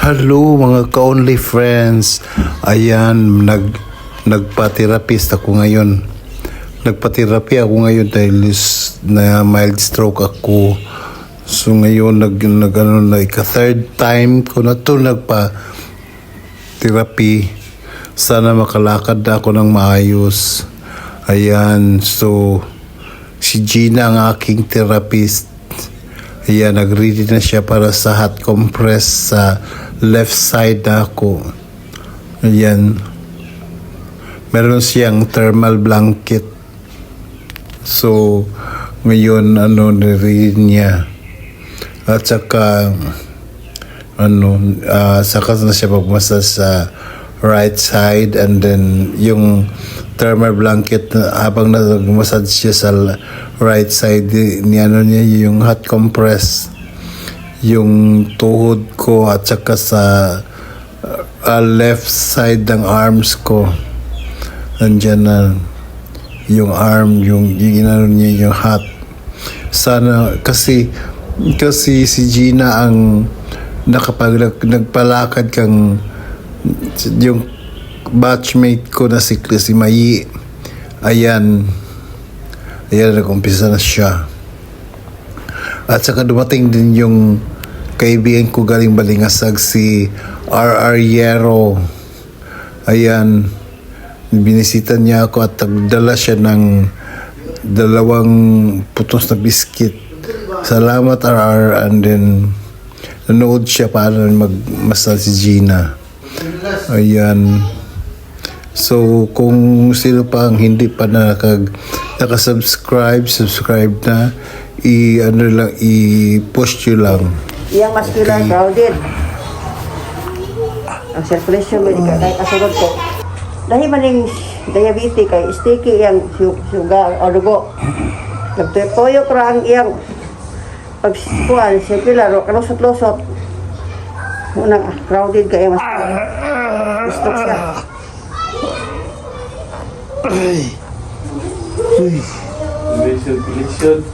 Hello mga ka-only friends. Ayan, nagpa-therapist ako ngayon. Nagpa-therapy ako ngayon dahil na mild stroke ako. So ngayon third time ko na to nagpa-therapy. Sana makalakad na ako ng maayos. Ayan, so si Gina ang aking therapist. Ayan, nag-ready na siya para sa hot compress sa left side na ako. Ayan. Meron siyang thermal blanket. So, ngayon, nire-ready niya. At saka, saka na siya magmasas sa right side, and then yung thermal blanket habang nagmasad siya sa right side niya yung hot compress yung tuhod ko at saka sa left side ng arms ko. Nandiyan na yung arm, yung niya yung hot. Sana kasi si Gina ang nagpalakad kang yung batchmate ko na si Mayi. Ayan, nag-umpisa na siya. At saka dumating din yung kaibigan ko galing Balingasag, si R.R. Yero. Ayan, binisita niya ako at nagdala siya ng 2 putos na biskit. Salamat R.R. And then nanood siya paano magmasal si Gina. Ayan. So, kung sino pa ang hindi pa nakasubscribe, subscribe na. I-push nyo lang. Iyang muscular crowded. Ang circulation mo, kahit kasunod ko. Dahil maning diabetes kay sticky iyang sugar o dugo. Nagtuyo ko ang iyang pagkuhan, circular o kalusot-lusot. Unang crowded kaya mas stroke siya. Circulation.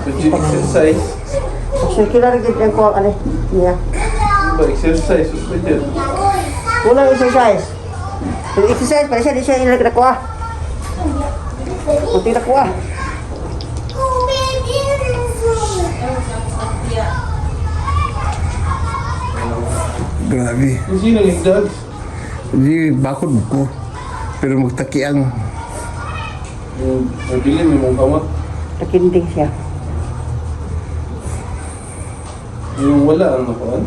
Exercise. Circular gid ang kuha ani niya. Exercise din. Kulang exercise. Yung exercise para siya di siya ilag na kuha. Kunti na kuha. Grabe. Sino yung dad? Hindi, bakod ko. Pero magtakiang. Yung nabili mo mong kamot. Nakinding siya. Yung wala ang nakuhan.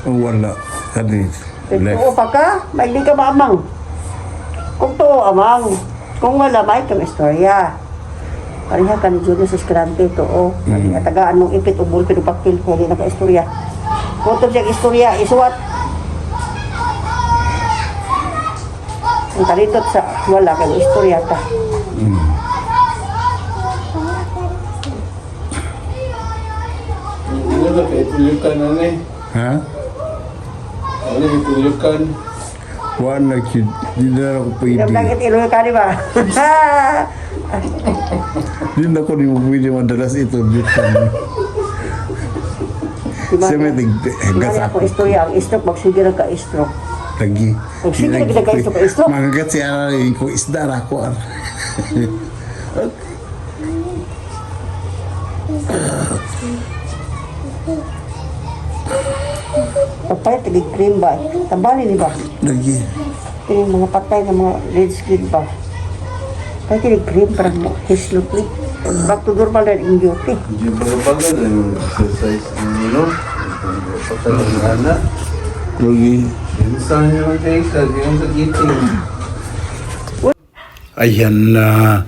Wala. Kani. Tuo pa ka, may di ka maamang. Kung tuo amang, kung wala, may kang istorya. Pariha ka ni Julius Escalante, tuo. Tagaan mong ipit, ubul, pinupakil, hindi na ka-istorya. Kung ito siyang istorya, isuwat. Ang kalitot sa wala, kaya istorya ta. Hindi na kaya itulukan na na eh. Ha? Ano yung itulukan? Wala, hindi na ako pwede. Yung langit iluwi ka, di ba? Hindi na ako ni mo pwede madalas ito. Siya may Mali ako istorya, ang stroke, magsige na ka-stroke. lagi. Ang sige na ka-stroke, ka-stroke. Magagat siya ko isda na ako. Papay, tagig-cream ba? Tambali, di ba? Lagi. Ito yung mga patay na mga red skin ba? Kaya tagig-cream, parang hislop ni. Back to normal na yung beauty. Hindi bagal ang exercise ng patalang na anak. Lagi. Saan niyo ang exercise? Yung sa giting. Ayan na.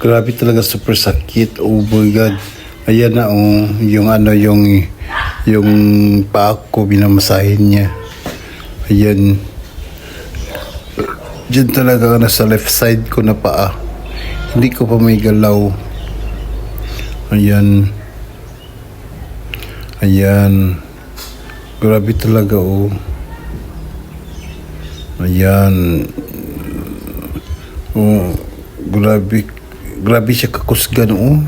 Grabe talaga, super sakit. Oh my God. Ayan na yung paa ko, binamasahin niya. Ayan. Diyan talaga nasa left side ko na paa. Hindi ko pa may galaw. Ayan. Ayan. Grabe talaga, oh. Ayan. Oh, grabe. Grabe siya kakusgan, oh.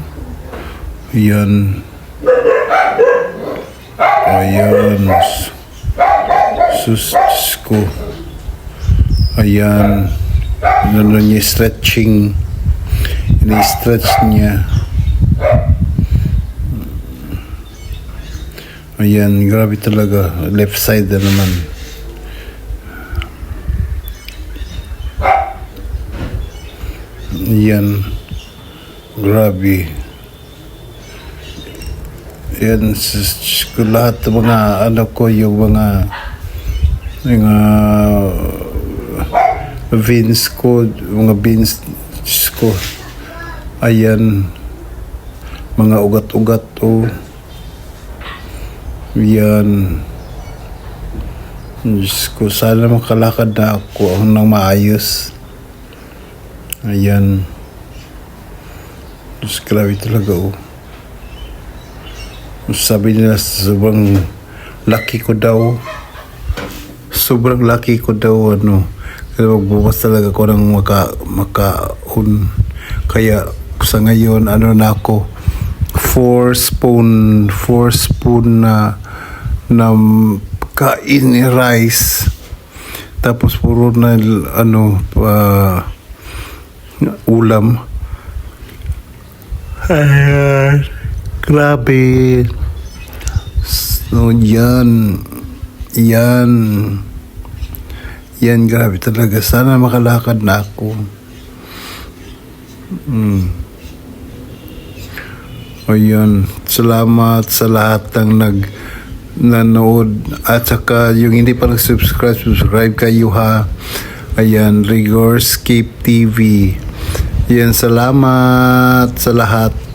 Ayan. Ayan. Sus ko. Ayan. Ano niya, stretching. Ini-stretch niya. Ayan, grabe talaga. Left side na naman. Ayan. Grabe. Ayan, lahat ng mga ano ko, yung mga veins ko, ayan, mga ugat-ugat yan. Diyos ko, sana makalakad na ako nang maayos. Ayan. Diyos, grabe talaga Sabi nila sobrang lucky ko daw. Sobrang lucky ko daw Kaya magbukas talaga ako ng makaun. Kaya sa ngayon na ako 4 spoon na kain ni rice. Tapos puro na ulam. Ayan. Grabe. So, yan, grabe talaga. Sana makalakad na ako. Ayan. Salamat sa lahat ng nanood. At saka yung hindi pa subscribe kayo ha. Ayan, Rigorscape TV. Ayan, salamat sa lahat.